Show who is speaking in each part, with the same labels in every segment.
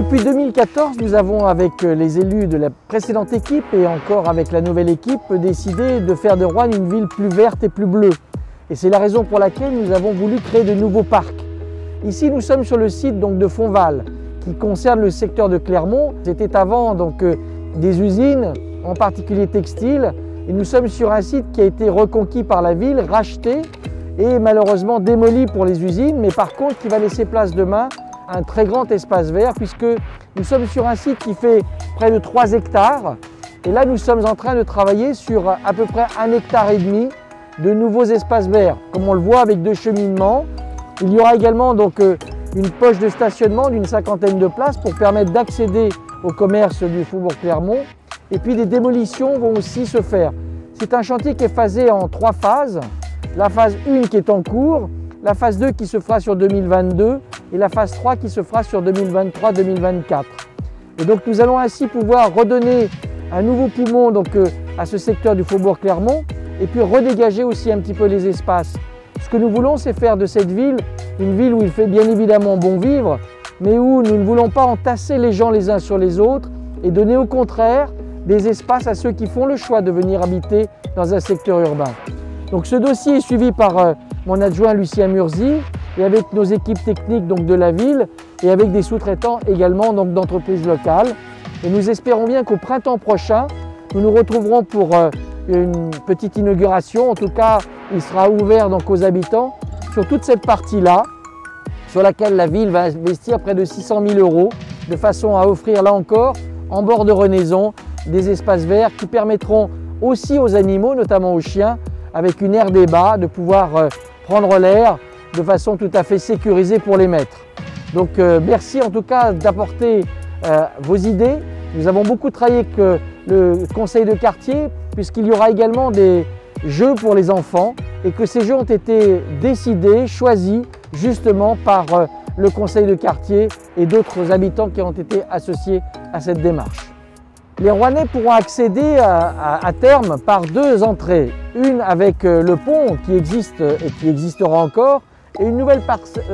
Speaker 1: Depuis 2014, nous avons, avec les élus de la précédente équipe et encore avec la nouvelle équipe, décidé de faire de Roanne une ville plus verte et plus bleue. Et c'est la raison pour laquelle nous avons voulu créer de nouveaux parcs. Ici, nous sommes sur le site de Fonval, qui concerne le secteur de Clermont. C'était avant des usines, en particulier textiles, et nous sommes sur un site qui a été reconquis par la ville, racheté et malheureusement démoli pour les usines, mais par contre qui va laisser place demain à un très grand espace vert, puisque nous sommes sur un site qui fait près de 3 hectares. Et là, nous sommes en train de travailler sur à peu près 1,5 hectare de nouveaux espaces verts, comme on le voit avec 2 cheminements. Il y aura également une poche de stationnement d'une 50aine de places pour permettre d'accéder au commerce du Faubourg Clermont. Et puis des démolitions vont aussi se faire. C'est un chantier qui est phasé en 3 phases. La phase 1 qui est en cours, la phase 2 qui se fera sur 2022 et la phase 3 qui se fera sur 2023-2024. Et donc nous allons ainsi pouvoir redonner un nouveau poumon à ce secteur du Faubourg Clermont et puis redégager aussi un petit peu les espaces. Ce que nous voulons, c'est faire de cette ville une ville où il fait bien évidemment bon vivre, mais où nous ne voulons pas entasser les gens les uns sur les autres et donner au contraire des espaces à ceux qui font le choix de venir habiter dans un secteur urbain. Donc ce dossier est suivi par mon adjoint Lucien Murzi et avec nos équipes techniques de la ville et avec des sous-traitants également d'entreprises locales. Et nous espérons bien qu'au printemps prochain, nous nous retrouverons pour une petite inauguration. En tout cas, il sera ouvert aux habitants sur toute cette partie-là, sur laquelle la ville va investir près de 600 000 € de façon à offrir là encore, en bord de Renaison, des espaces verts qui permettront aussi aux animaux, notamment aux chiens, avec une aire débat, de pouvoir prendre l'air de façon tout à fait sécurisée pour les maîtres. Donc merci en tout cas d'apporter vos idées. Nous avons beaucoup travaillé avec le conseil de quartier, puisqu'il y aura également des jeux pour les enfants et que ces jeux ont été décidés, choisis justement par le conseil de quartier et d'autres habitants qui ont été associés à cette démarche. Les Rouennais pourront accéder à terme par 2 entrées, une avec le pont qui existe et qui existera encore, et une nouvelle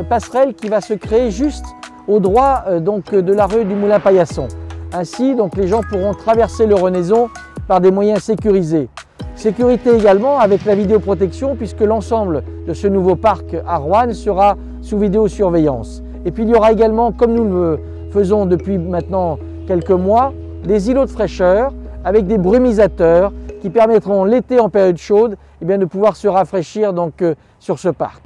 Speaker 1: passerelle qui va se créer juste au droit de la rue du Moulin-Paillasson. Ainsi, les gens pourront traverser le Renaison par des moyens sécurisés. Sécurité également avec la vidéoprotection, puisque l'ensemble de ce nouveau parc à Roanne sera sous vidéosurveillance. Et puis il y aura également, comme nous le faisons depuis maintenant quelques mois, des îlots de fraîcheur avec des brumisateurs qui permettront l'été en période chaude de pouvoir se rafraîchir sur ce parc.